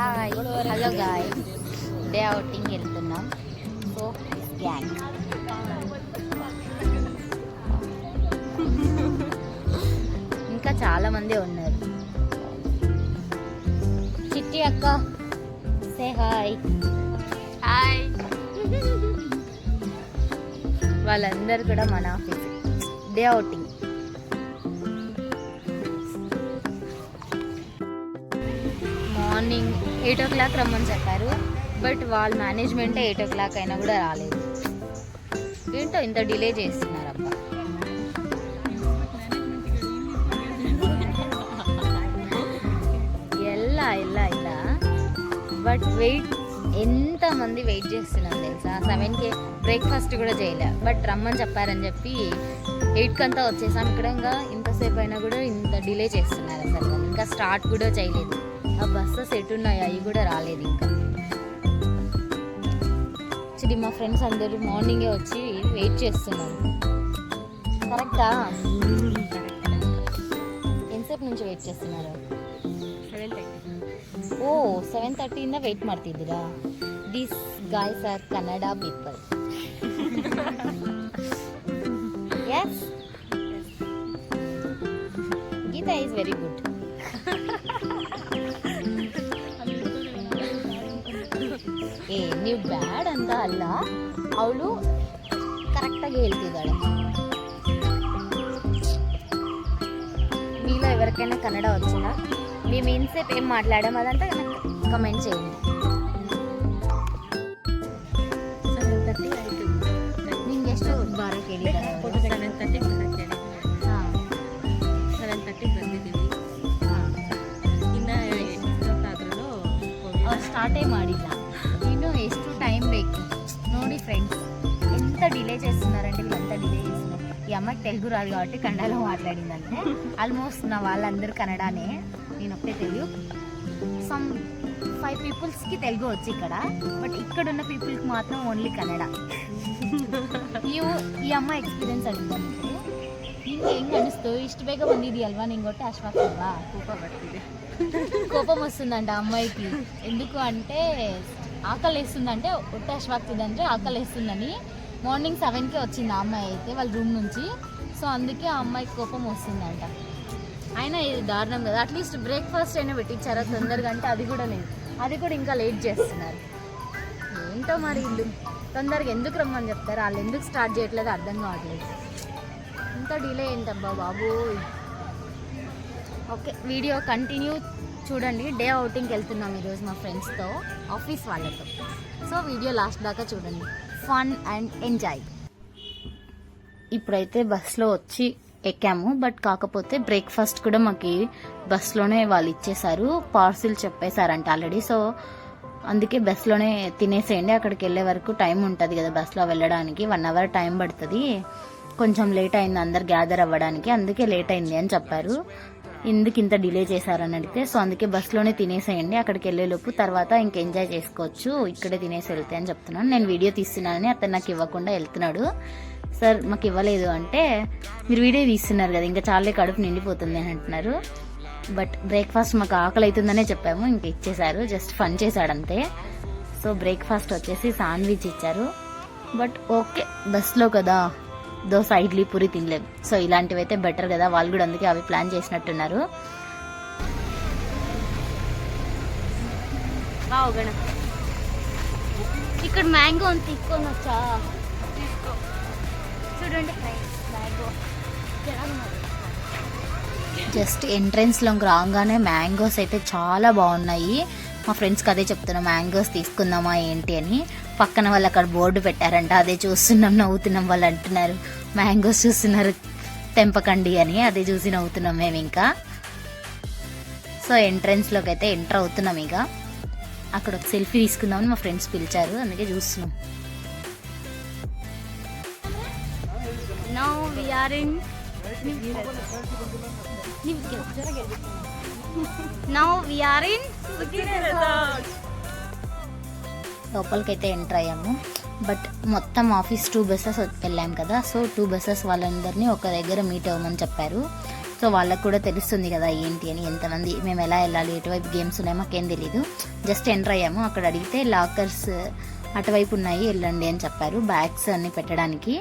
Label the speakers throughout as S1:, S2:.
S1: Hi hello guy, day outing వెళ్తున్నాం. So gang ఇంకా చాలా మంది ఉన్నారు. చిట్టి అక్క సే హాయ్. హాయ్. వాళ్ళందరూ కూడా మన office day outing. Morning 8 o'clock రమ్మని చెప్పారు, బట్ వాళ్ళ మేనేజ్మెంట్ 8 o'clock అయినా కూడా రాలేదు. ఏంటో ఇంత డిలే చేస్తున్నారు అబ్బా. ఎలా బట్ వెయిట్ ఎంతమంది వెయిట్ చేస్తున్నాం తెలుసా. 7కి బ్రేక్ఫాస్ట్ కూడా చేయలే, బట్ రమ్మని చెప్పారని చెప్పి 8కి అంతా వచ్చేసాం. ఇక్కడ ఇంకా ఇంతసేపు అయినా కూడా ఇంత డిలే చేస్తున్నారు. అసలు ఇంకా స్టార్ట్ కూడా చేయలేదు. ఆ బస్సెస్ ఎటున్నాయి అవి కూడా రాలేదు ఇంకా. యాక్చువల్లీ మా ఫ్రెండ్స్ అందరూ మార్నింగే వచ్చి వెయిట్ చేస్తున్నారు. కరెక్టా? ఎంతసేపు నుంచి వెయిట్ చేస్తున్నారు?
S2: 7:30.
S1: ಓ 7:30 ಇಂದ ವೇಟ್ ಮಾಡ್ತಿದ್ದೀರಾ? This guys are Kannada people. Yes? Geeta is very good. ನೀವು ಬ್ಯಾಡ್ ಅಂತ ಅಲ್ಲ, ಅವಳು ಕರೆಕ್ಟಾಗಿ ಹೇಳ್ತಿದ್ದಾಳೆ. మీలో ఎవరికైనా కన్నడ వచ్చినా మేము ఇంతసేపు ఏం మాట్లాడాం అదంతా కమెంట్ చేయండి.
S2: 7:30 ಆಯಿತು.
S1: ನಿಂಗೆ ಎಷ್ಟು ಬಾರಕ್ಕೆ ಹೇಳಿದ್ದಾರೆ?
S2: 7:30 ಬರೋಕ್ಕೆ.
S1: ಹಾಂ
S2: 7:30 ಬಂದಿದ್ದೀವಿ. ಇನ್ನು ಎಷ್ಟೊತ್ತಾದ್ರೂ
S1: ಅವ್ರು ಸ್ಟಾರ್ಟೇ ಮಾಡಿಲ್ಲ. ಇನ್ನು ಎಷ್ಟು ಟೈಮ್ ಬೇಕು ನೋಡಿ ఫ్రెండ్స్. ఎంత డిలే చేస్తున్నారంటే వీళ్ళంతా డిలే చేస్తున్నారు. ఈ అమ్మాయికి తెలుగు రాదు కాబట్టి కన్నడలో మాట్లాడిందంటే. ఆల్మోస్ట్ నా వాళ్ళందరూ కన్నడనే, నేను ఒకటే తెలుగు. సమ్ 5 పీపుల్స్కి తెలుగు వచ్చి ఇక్కడ, బట్ ఇక్కడ ఉన్న పీపుల్కి మాత్రం ఓన్లీ కన్నడ. ಈ ಅಮ್ಮ ಎಕ್ಸ್ಪೀರಿಯನ್ಸ್ ಆಗಿದ್ದಾನೆ. ನಿಂಗೆ ಹೆಂಗೆ ಅನಿಸ್ತು? ಇಷ್ಟು ಬೇಗ ಬಂದಿದೆಯಲ್ವಾ? ನಿಂಗೆ ಹೊಟ್ಟೆ ಅಶ್ವಾಗ್ತಿಲ್ವಾ?
S2: ಕೋಪ ಬರ್ತಿದೆ.
S1: కోపం వస్తుందంట అమ్మాయికి. ఎందుకు అంటే ఆకలి వేస్తుందంటే, ಹೊಟ್ಟೆ అశ్వాగ్తిదంటే ఆకలి వేస్తుందని. మార్నింగ్ 7కే వచ్చింది ఆ అమ్మాయి అయితే వాళ్ళ రూమ్ నుంచి. సో అందుకే ఆ అమ్మాయికి కోపం వస్తుందంట. అయినా ఇది దారుణం కదా. అట్లీస్ట్ బ్రేక్ఫాస్ట్ అయినా పెట్టించారా తొందరగా అంటే అది కూడా లేదు. అది కూడా ఇంకా లేట్ చేస్తున్నారు. ఏంటో మరి ఇల్లు తొందరగా ఎందుకు రమ్మని చెప్తారు, వాళ్ళు ఎందుకు స్టార్ట్ చేయట్లేదు అర్థం కావట్లేదు. ఇంత డిలే ఏంటబ్బా బాబు. ఓకే, వీడియో కంటిన్యూ చూడండి. డే అవుటింగ్కి వెళ్తున్నాం ఈరోజు మా ఫ్రెండ్స్తో, ఆఫీస్ వాళ్ళతో. సో వీడియో లాస్ట్ దాకా చూడండి. Fun and enjoy. ఇప్పుడైతే బస్లో వచ్చి ఎక్కాము, బట్ కాకపోతే బ్రేక్ఫాస్ట్ కూడా మాకు బస్లోనే వాళ్ళు ఇచ్చేసారు. Parcel చెప్పేశారంట already. సో అందుకే బస్లోనే తినేసేయండి, అక్కడికి వెళ్ళే వరకు టైం ఉంటుంది కదా బస్లో వెళ్ళడానికి. 1 hour టైం పడుతుంది. కొంచెం లేట్ అయింది అందరు గ్యాదర్ అవ్వడానికి, అందుకే లేట్ అయింది అని చెప్పారు. ఎందుకు ఇంత డిలే చేశారని అడిగితే, సో అందుకే బస్లోనే తినేసేయండి, అక్కడికి వెళ్ళేలోపు తర్వాత ఇంక ఎంజాయ్ చేసుకోవచ్చు, ఇక్కడే తినేసి వెళ్తే అని చెప్తున్నాను. నేను వీడియో తీస్తున్నానని అతను నాకు ఇవ్వకుండా వెళ్తున్నాడు. సార్ మాకు ఇవ్వలేదు అంటే, మీరు వీడియో తీస్తున్నారు కదా ఇంకా చాలే కడుపు నిండిపోతుంది అని అంటున్నారు. బట్ బ్రేక్ఫాస్ట్ మాకు ఆకలి అవుతుందనే చెప్పాము, ఇంక ఇచ్చేశారు. జస్ట్ ఫన్ చేశాడంతే. సో బ్రేక్ఫాస్ట్ వచ్చేసి శాండ్విచ్ ఇచ్చారు. బట్ ఓకే, బస్లో కదా దోశ ఇడ్లీ పూరి తినలేము. సో ఇలాంటివి అయితే బెటర్ కదా, వాళ్ళు కూడా అందుకే అవి ప్లాన్ చేసినట్టున్నారు. ఇక్కడ మ్యాంగో అని తీసుకొని వచ్చా చూడండి. జస్ట్ ఎంట్రెన్స్లోకి రాగానే మ్యాంగోస్ అయితే చాలా బాగున్నాయి. మా ఫ్రెండ్స్కి అదే చెప్తున్నా, మ్యాంగోస్ తీసుకుందామా ఏంటి అని. పక్కన వాళ్ళు అక్కడ బోర్డు పెట్టారంట, అదే చూస్తున్నాం నవ్వుతున్నాం. వాళ్ళు అంటున్నారు మ్యాంగోస్ చూస్తున్నారు తెంపకండి అని, అదే చూసి నవ్వుతున్నాం మేము ఇంకా. సో ఎంట్రెన్స్లోకి అయితే ఎంటర్ అవుతున్నాం. ఇక అక్కడ ఒక సెల్ఫీ తీసుకుందామని మా ఫ్రెండ్స్ పిలిచారు, అందుకే చూస్తున్నాం. Now we are in లోపలికైతే ఎంటర్ అయ్యాము. బట్ మొత్తం ఆఫీస్ 2 buses వెళ్ళాం కదా. సో 2 buses వాళ్ళందరినీ ఒక దగ్గర మీట్ అవ్వమని చెప్పారు. సో వాళ్ళకు కూడా తెలుస్తుంది కదా ఏంటి అని, ఎంతమంది, మేము ఎలా వెళ్ళాలి, ఎటువైపు గేమ్స్ ఉన్నాయి మాకేం తెలీదు. జస్ట్ ఎంటర్ అయ్యాము. అక్కడ అడిగితే లాకర్స్ అటువైపు ఉన్నాయి, వెళ్ళండి అని చెప్పారు, బ్యాగ్స్ అన్ని పెట్టడానికి.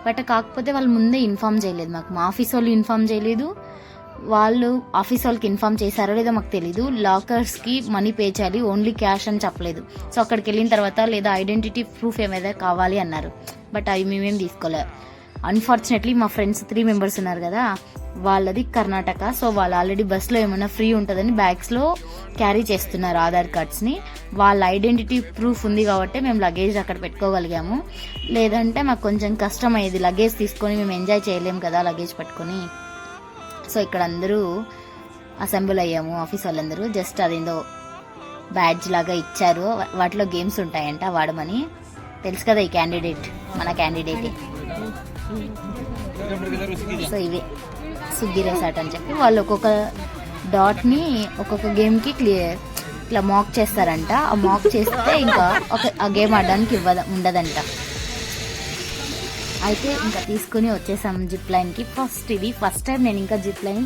S1: బట్ కాకపోతే వాళ్ళు ముందే ఇన్ఫామ్ చేయలేదు మాకు. మా ఆఫీస్ వాళ్ళు ఇన్ఫామ్ చేయలేదు, వాళ్ళు ఆఫీస్ వాళ్ళకి ఇన్ఫామ్ చేశారో లేదో మాకు తెలీదు. లాకర్స్కి మనీ పే చేయాలి, ఓన్లీ క్యాష్ అని చెప్పలేదు. సో అక్కడికి వెళ్ళిన తర్వాత లేదా ఐడెంటిటీ ప్రూఫ్ ఏమైనా కావాలి అన్నారు. బట్ అవి మేమేం తీసుకోలేదు. అన్ఫార్చునేట్లీ మా ఫ్రెండ్స్ 3 మెంబర్స్ ఉన్నారు కదా, వాళ్ళది కర్ణాటక. సో వాళ్ళు ఆల్రెడీ బస్లో ఏమైనా ఫ్రీ ఉంటుందని బ్యాగ్స్లో క్యారీ చేస్తున్నారు ఆధార్ కార్డ్స్ని. వాళ్ళ ఐడెంటిటీ ప్రూఫ్ ఉంది కాబట్టి మేము లగేజ్ అక్కడ పెట్టుకోగలిగాము. లేదంటే మాకు కొంచెం కష్టం అయ్యేది, లగేజ్ తీసుకొని మేము ఎంజాయ్ చేయలేము కదా లగేజ్ పట్టుకొని. సో ఇక్కడ అందరూ అసెంబుల్ అయ్యాము, ఆఫీస్ వాళ్ళందరూ. జస్ట్ అదేందో బ్యాడ్జ్ లాగా ఇచ్చారు, వాటిలో గేమ్స్ ఉంటాయంట, వాడమని. తెలుసు కదా ఈ క్యాండిడేట్, మన క్యాండిడేట్. సో ఇవే స్విగ్గీ రెసార్ట్ అని చెప్పి వాళ్ళు ఒక్కొక్క డాట్ని ఒక్కొక్క గేమ్కి ఇట్లా మాక్ చేస్తారంట. ఆ మాక్ చేస్తే ఇంకా ఆ గేమ్ ఆడడానికి ఉండదంట. అయితే ఇంకా తీసుకుని వచ్చేసాం జిప్ లైన్కి. ఫస్ట్ టైం నేను ఇంకా జిప్ లైన్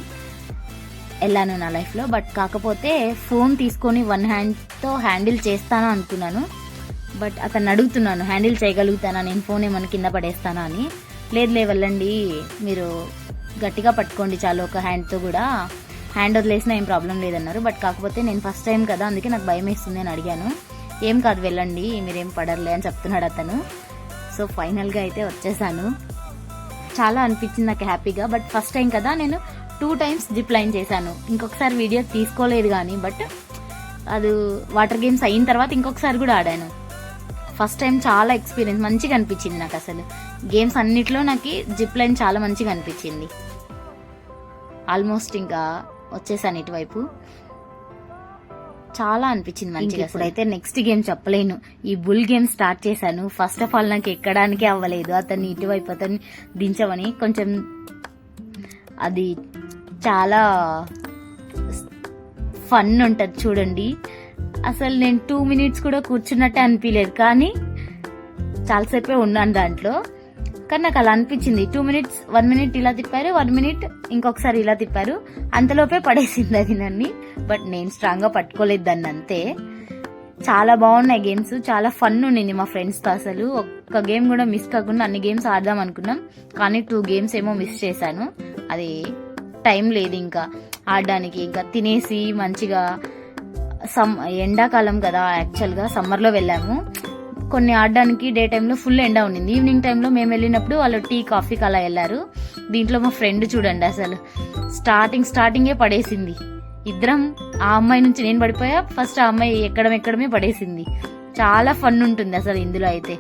S1: వెళ్ళాను నా లైఫ్లో. బట్ కాకపోతే ఫోన్ తీసుకొని 1 హ్యాండ్తో హ్యాండిల్ చేస్తాను అనుకున్నాను. బట్ అతను అడుగుతున్నాను, హ్యాండిల్ చేయగలుగుతానా, నేను ఫోన్ ఏమైనా కింద పడేస్తానా అని. లేదు వెళ్ళండి, మీరు గట్టిగా పట్టుకోండి చాలు, ఒక హ్యాండ్తో కూడా, హ్యాండ్ వదిలేసినా ఏం ప్రాబ్లం లేదన్నారు. బట్ కాకపోతే నేను ఫస్ట్ టైం కదా, అందుకే నాకు భయం వేస్తుంది అని అడిగాను. ఏం కాదు వెళ్ళండి, మీరేం పడర్లే అని చెప్తున్నాడు అతను. సో ఫైనల్గా అయితే వచ్చేసాను. చాలా అనిపించింది నాకు హ్యాపీగా. బట్ ఫస్ట్ టైం కదా, నేను 2 టైమ్స్ జిప్ లైన్ చేశాను. ఇంకొకసారి వీడియో తీసుకోలేదు కానీ, బట్ అది వాటర్ గేమ్స్ అయిన తర్వాత ఇంకొకసారి కూడా ఆడాను. ఫస్ట్ టైం చాలా ఎక్స్పీరియన్స్ మంచిగా అనిపించింది నాకు. అసలు గేమ్స్ అన్నిట్లో నాకు జిప్ లైన్ చాలా మంచిగా అనిపించింది. ఆల్మోస్ట్ ఇంకా వచ్చేసాను ఇటువైపు. చాలా అనిపించింది మంచిగా. ఇప్పుడైతే నెక్స్ట్ గేమ్ చెప్పలేను. ఈ బుల్ గేమ్ స్టార్ట్ చేశాను. ఫస్ట్ ఆఫ్ ఆల్ నాకు ఎక్కడానికే అవ్వలేదు. అతన్ని ఇటువైపు అతన్ని దించమని, కొంచెం అది చాలా ఫన్ ఉంటుంది చూడండి. అసలు నేను 2 మినిట్స్ కూడా కూర్చున్నట్టే అనిపించలేదు, కానీ చాలాసేపే ఉన్నాను దాంట్లో. కానీ నాకు అలా అనిపించింది. 2 మినిట్స్, 1 మినిట్ ఇలా తిప్పారు, 1 మినిట్ ఇంకొకసారి ఇలా తిప్పారు, అంతలోపే పడేసింది అది నన్ను. బట్ నేను స్ట్రాంగ్ గా పట్టుకోలేదు దాన్ని, అంతే. చాలా బాగున్నాయి గేమ్స్, చాలా ఫన్ ఉండింది మా ఫ్రెండ్స్ తో. అసలు ఒక్క గేమ్ కూడా మిస్ కాకుండా అన్ని గేమ్స్ ఆడదాం అనుకున్నాం, కానీ 2 గేమ్స్ ఏమో మిస్ చేశాను. అది టైం లేదు ఇంకా ఆడడానికి. ఇంకా తినేసి మంచిగా, ఎండాకాలం కదా, యాక్చువల్గా సమ్మర్లో వెళ్ళాము. కొన్ని ఆడడానికి డే టైంలో ఫుల్ ఎండ ఉండింది. ఈవినింగ్ టైంలో మేము వెళ్ళినప్పుడు వాళ్ళు టీ కాఫీకి అలా వెళ్ళారు. దీంట్లో మా ఫ్రెండ్ చూడండి, అసలు స్టార్టింగే పడేసింది. ఇద్దరం, ఆ అమ్మాయి నుంచి నేను పడిపోయా, ఫస్ట్ ఆ అమ్మాయి ఎక్కడమే పడేసింది. చాలా ఫన్ ఉంటుంది అసలు ఇందులో అయితే.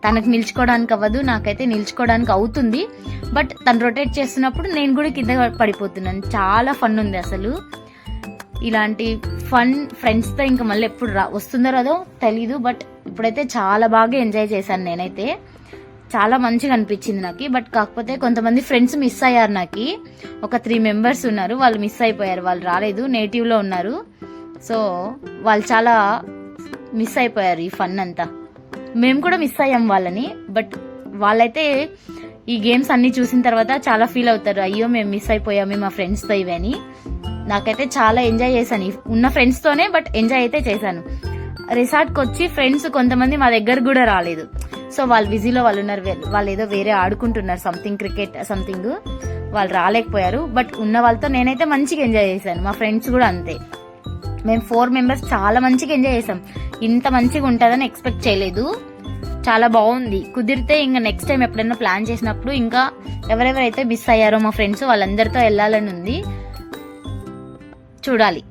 S1: తనకు నిల్చుకోవడానికి అవ్వదు, నాకైతే నిల్చుకోవడానికి అవుతుంది. బట్ తను రొటేట్ చేస్తున్నప్పుడు నేను కూడా కింద పడిపోతున్నాను. చాలా ఫన్ ఉంది అసలు. ఇలాంటి ఫన్ ఫ్రెండ్స్ తో ఇంకా మళ్ళీ ఎప్పుడు వస్తుందో రాదో తెలీదు. బట్ ఇప్పుడైతే చాలా బాగా ఎంజాయ్ చేశాను నేనైతే. చాలా మంచిగా అనిపించింది నాకు. బట్ కాకపోతే కొంతమంది ఫ్రెండ్స్ మిస్ అయ్యారు నాకు. ఒక 3 మెంబర్స్ ఉన్నారు, వాళ్ళు మిస్ అయిపోయారు, వాళ్ళు రాలేదు, నేటివ్ లో ఉన్నారు. సో వాళ్ళు చాలా మిస్ అయిపోయారు ఈ ఫన్ అంతా. మేము కూడా మిస్ అయ్యాం వాళ్ళని. బట్ వాళ్ళైతే ఈ గేమ్స్ అన్ని చూసిన తర్వాత చాలా ఫీల్ అవుతారు, అయ్యో మేము మిస్ అయిపోయాము మా ఫ్రెండ్స్ తో ఇవని. నాకైతే చాలా ఎంజాయ్ చేశాను ఉన్న ఫ్రెండ్స్ తోనే. బట్ ఎంజాయ్ అయితే చేశాను. రిసార్ట్ కి వచ్చి ఫ్రెండ్స్ కొంతమంది మా దగ్గర కూడా రాలేదు. సో వాళ్ళు బిజీలో వాళ్ళు ఉన్నారు, వాళ్ళు ఏదో వేరే ఆడుకుంటున్నారు, సంథింగ్ క్రికెట్ సంథింగ్, వాళ్ళు రాలేకపోయారు. బట్ ఉన్న వాళ్ళతో నేనైతే మంచిగా ఎంజాయ్ చేశాను. మా ఫ్రెండ్స్ కూడా అంతే. మేము 4 మెంబర్స్ చాలా మంచిగా ఎంజాయ్ చేసాం. ఇంత మంచిగా ఉంటుందని ఎక్స్పెక్ట్ చేయలేదు. చాలా బాగుంది. కుదిరితే ఇంకా నెక్స్ట్ టైం ఎప్పుడైనా ప్లాన్ చేసినప్పుడు ఇంకా ఎవరెవరైతే మిస్ అయ్యారో మా ఫ్రెండ్స్ వాళ్ళందరితో వెళ్ళాలని ఉంది. చూడాలి,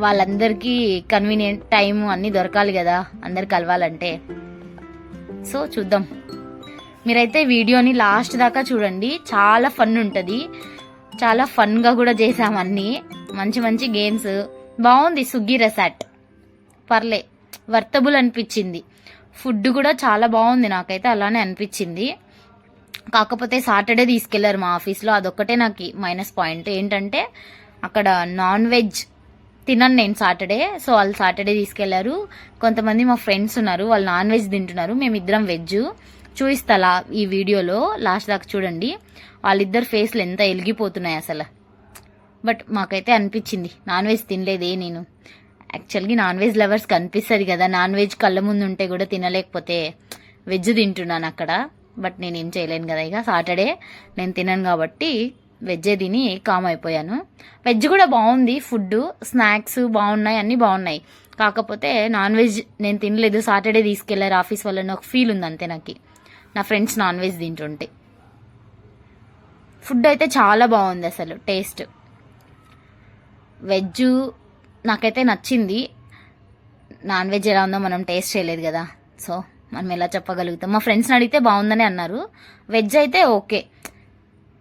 S1: వాళ్ళందరికీ కన్వీనియంట్ టైం అన్ని దొరకాలి కదా అందరు కలవాలంటే. సో చూద్దాం. మీరైతే వీడియోని లాస్ట్ దాకా చూడండి, చాలా ఫన్ ఉంటుంది. చాలా ఫన్ గా కూడా చేసాం అన్ని. మంచి గేమ్స్. బాగుంది స్విగ్గీ రెసార్ట్, పర్లే, వర్తబుల్ అనిపించింది. ఫుడ్ కూడా చాలా బాగుంది, నాకైతే అలానే అనిపించింది. కాకపోతే సాటర్డే తీసుకెళ్లారు మా ఆఫీస్లో, అదొక్కటే నాకు మైనస్ పాయింట్. ఏంటంటే అక్కడ నాన్ వెజ్ తినను నేను సాటర్డే. సో వాళ్ళు సాటర్డే తీసుకెళ్లారు. కొంతమంది మా ఫ్రెండ్స్ ఉన్నారు, వాళ్ళు నాన్ వెజ్ తింటున్నారు, మేమిద్దరం వెజ్. చూపిస్తా ఈ వీడియోలో లాస్ట్ దాకా చూడండి. వాళ్ళిద్దరు ఫేస్లు ఎంత ఎలిగిపోతున్నాయి అసలు. బట్ మాకైతే అనిపించింది నాన్ వెజ్ తినలేదే నేను. యాక్చువల్గా నాన్ వెజ్ లవర్స్కి అనిపిస్తుంది కదా, నాన్ వెజ్ కళ్ళ ముందు ఉంటే కూడా తినలేకపోతే వెజ్ తింటున్నాను అక్కడ. బట్ నేనేం చేయలేను కదా, ఇక సాటర్డే నేను తినను కాబట్టి వెజ్జే తిని కామ్ అయిపోయాను. వెజ్ కూడా బాగుంది, ఫుడ్ స్నాక్స్ బాగున్నాయి, అన్నీ బాగున్నాయి. కాకపోతే నాన్ వెజ్ నేను తినలేదు, సాటర్డే తీసుకెళ్లారు ఆఫీస్ వాళ్ళని ఒక ఫీల్ ఉంది అంతే నాకు. నా ఫ్రెండ్స్ నాన్ వెజ్ తింటుంటే ఫుడ్ అయితే చాలా బాగుంది అసలు. టేస్ట్ వెజ్ నాకైతే నచ్చింది. నాన్ వెజ్ ఎలా ఉందో మనం టేస్ట్ చేయలేదు కదా, సో మనం ఎలా చెప్పగలుగుతాం. మా ఫ్రెండ్స్ని అడిగితే బాగుందని అన్నారు. వెజ్ అయితే ఓకే,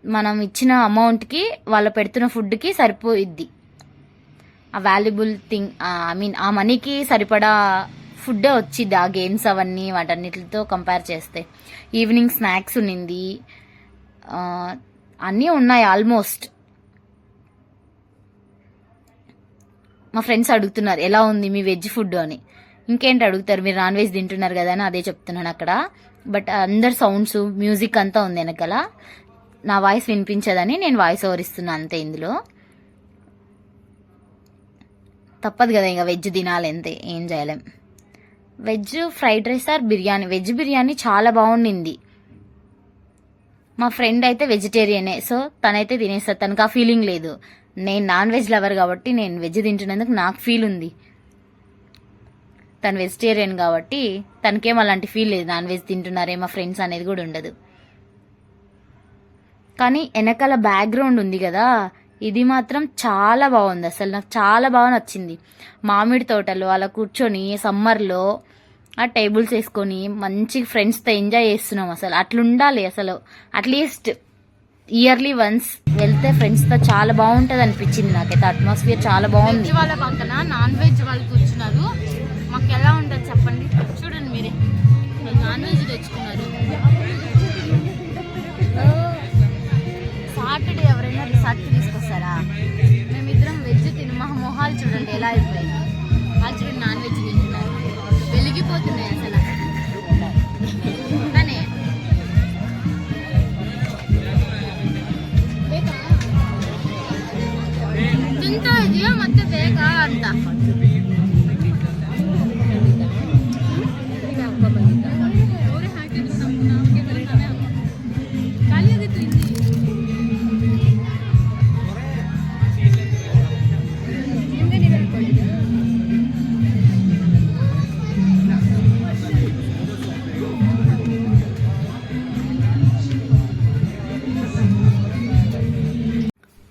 S1: మనం ఇచ్చిన అమౌంట్కి వాళ్ళు పెడుతున్న ఫుడ్కి సరిపోయిద్ది. ఆ వాల్యుబుల్ థింగ్ ఐ మీన్ ఆ మనీకి సరిపడా ఫుడ్డే వచ్చింది. ఆ గేమ్స్ అవన్నీ వాటన్నిటితో కంపేర్ చేస్తే. ఈవినింగ్ స్నాక్స్ ఉన్నింది, అన్నీ ఉన్నాయి ఆల్మోస్ట్. మా ఫ్రెండ్స్ అడుగుతున్నారు ఎలా ఉంది మీ వెజ్ ఫుడ్ అని. ఇంకేంటి అడుగుతారు, మీరు నాన్ వెజ్ తింటున్నారు కదా అని అదే చెప్తున్నాను అక్కడ. బట్ అందరు సౌండ్స్ మ్యూజిక్ అంతా ఉంది వెనకాల, నా వాయిస్ వినిపించదని నేను వాయిస్ ఓవర్ ఇస్తున్నా అంతే. ఇందులో తప్పదు కదా, ఇంకా వెజ్ తినాలి అంతే, ఏం చేయలేం. Veg fried rice or biryani, veg biryani చాలా బాగుండింది. మా ఫ్రెండ్ అయితే వెజిటేరియనే, సో తనైతే తినేస్తారు, తనకు ఆ ఫీలింగ్ లేదు. నేను నాన్ వెజ్ లవర్ కాబట్టి నేను వెజ్ తింటున్నందుకు నాకు ఫీల్ ఉంది. తను వెజిటేరియన్ కాబట్టి తనకేం అలాంటి ఫీల్ లేదు, నాన్ వెజ్ తింటున్నారే మా ఫ్రెండ్స్ అనేది కూడా ఉండదు. కానీ వెనకాల బ్యాక్గ్రౌండ్ ఉంది కదా, ఇది మాత్రం చాలా బాగుంది అసలు, నాకు చాలా బాగా నచ్చింది. మామిడి తోటలు అలా కూర్చొని సమ్మర్లో ఆ టేబుల్స్ వేసుకొని మంచి ఫ్రెండ్స్తో ఎంజాయ్ చేస్తున్నాం అసలు. అట్లుండాలి అసలు, అట్లీస్ట్ ఇయర్లీ వన్స్ వెళ్తే ఫ్రెండ్స్తో చాలా బాగుంటుంది అనిపించింది నాకైతే. అట్మాస్ఫియర్ చాలా బాగుంది. వాళ్ళ పక్కన నాన్ వెజ్ వాళ్ళు కూర్చున్నారు, మాకు ఎలా ఉంటుంది చెప్పండి. చూడండి మీరే, నాన్ వెజ్ తెచ్చుకున్నారు. సాటర్డే ఎవరైనా రిసార్ట్కి తీసుకొస్తారా? మేమిద్దరం వెజ్ తిని మా మొహాలు చూడండి ఎలా అయిపోయాయి. వాళ్ళు చూడండి నాన్ వెజ్ తింటున్నారు, వెలిగిపోతున్నాయి అసలు. కానీ తింటా ఇది ಮತ್ತೆ ಬೇಕಾ ಅಂತ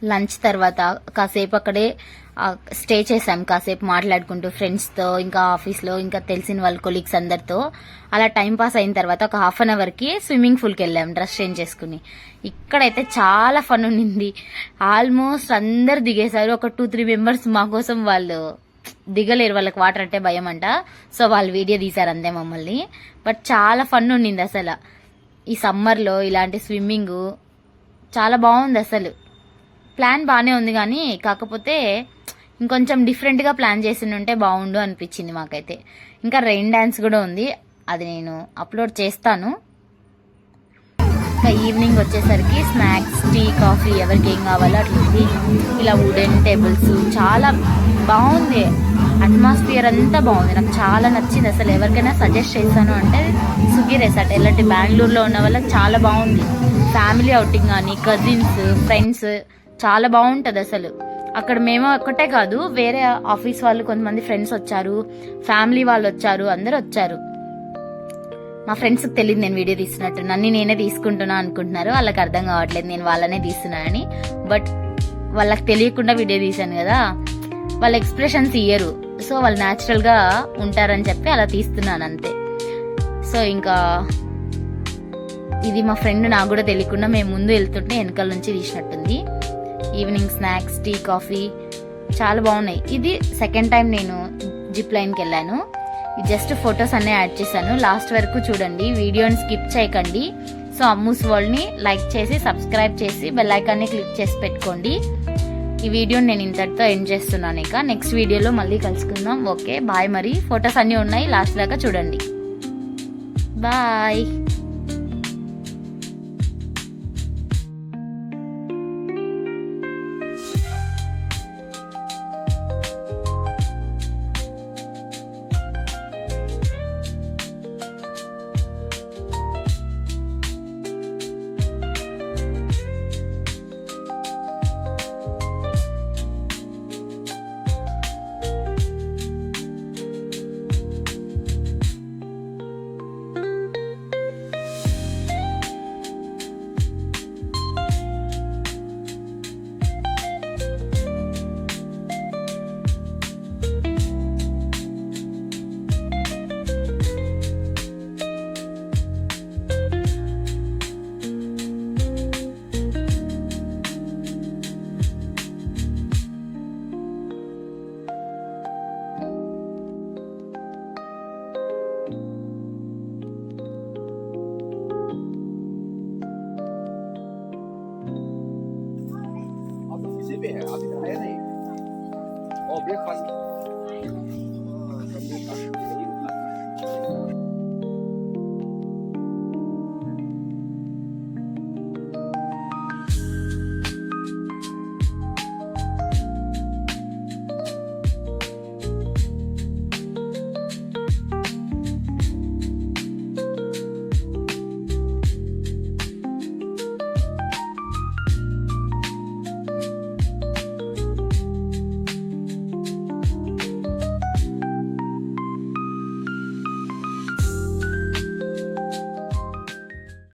S1: లంచ్ తర్వాత కాసేపు అక్కడే స్టే చేసాం, కాసేపు మాట్లాడుకుంటూ ఫ్రెండ్స్తో, ఇంకా ఆఫీస్లో ఇంకా తెలిసిన వాళ్ళ కొలీగ్స్ అందరితో. అలా టైం పాస్ అయిన తర్వాత ఒక హాఫ్ అన్ అవర్కి స్విమ్మింగ్ పూల్కి వెళ్ళాం డ్రెస్ చేంజ్ చేసుకుని. ఇక్కడైతే చాలా ఫన్ ఉండింది. ఆల్మోస్ట్ అందరు దిగేశారు, ఒక 2-3 మెంబర్స్ మా కోసం వాళ్ళు దిగలేరు, వాళ్ళకి వాటర్ అంటే భయం అంట, సో వాళ్ళు వీడియో తీశారు అంతే మమ్మల్ని. బట్ చాలా ఫన్ ఉండింది అసలు. ఈ సమ్మర్లో ఇలాంటి స్విమ్మింగ్ చాలా బాగుంది అసలు. ప్లాన్ బాగానే ఉంది కానీ కాకపోతే ఇంకొంచెం డిఫరెంట్గా ప్లాన్ చేసి ఉంటే బాగుండు అనిపించింది మాకైతే. ఇంకా రెయిన్ డ్యాన్స్ కూడా ఉంది, అది నేను అప్లోడ్ చేస్తాను. ఇంకా ఈవినింగ్ వచ్చేసరికి స్నాక్స్, టీ, కాఫీ ఎవరికి ఏం కావాలో అట్లా ఇలా వుడెన్ టేబుల్స్ చాలా బాగుంది. అట్మాస్ఫియర్ అంతా బాగుంది, నాకు చాలా నచ్చింది అసలు. ఎవరికైనా సజెస్ట్ చేశాను అంటే సుగి రెసార్ట్, ఎలాంటి బెంగళూరులో ఉన్న వాళ్ళకి చాలా బాగుంది. ఫ్యామిలీ అవుటింగ్ కానీ కజిన్స్, ఫ్రెండ్స్ చాలా బాగుంటుంది అసలు. అక్కడ మేము ఒక్కటే కాదు, వేరే ఆఫీస్ వాళ్ళు కొంతమంది ఫ్రెండ్స్ వచ్చారు, ఫ్యామిలీ వాళ్ళు వచ్చారు, అందరు వచ్చారు. మా ఫ్రెండ్స్కి తెలియదు నేను వీడియో తీస్తున్నట్టు, నన్ను నేనే తీసుకుంటున్నా అనుకుంటున్నారు. వాళ్ళకి అర్థం కావట్లేదు నేను వాళ్ళనే తీస్తున్నానని. బట్ వాళ్ళకి తెలియకుండా వీడియో తీశాను కదా, వాళ్ళ ఎక్స్ప్రెషన్స్ ఇయ్యరు, సో వాళ్ళు న్యాచురల్గా ఉంటారని చెప్పి అలా తీస్తున్నాను అంతే. సో ఇంకా ఇది మా ఫ్రెండ్ నాకు కూడా తెలియకుండా మేము ముందు వెళ్తుంటే వెనకాల నుంచి తీసినట్టుంది. ఈవినింగ్ స్నాక్స్, టీ, కాఫీ చాలా బాగున్నాయి. ఇది సెకండ్ టైం నేను జిప్ లైన్కి వెళ్ళాను. జస్ట్ ఫొటోస్ అన్నీ యాడ్ చేశాను, లాస్ట్ వరకు చూడండి, వీడియోని స్కిప్ చేయకండి. సో అమ్మూస్ వరల్డ్ని లైక్ చేసి సబ్స్క్రైబ్ చేసి బెల్ ఐకాన్ని క్లిక్ చేసి పెట్టుకోండి. ఈ వీడియోని నేను ఇంతటితో ఎండ్ చేస్తున్నాను. ఇక నెక్స్ట్ వీడియోలో మళ్ళీ కలుసుకుందాం. Okay bye. మరి ఫొటోస్ అన్నీ ఉన్నాయి, లాస్ట్ దాకా చూడండి. బాయ్.
S3: Oh, breakfast.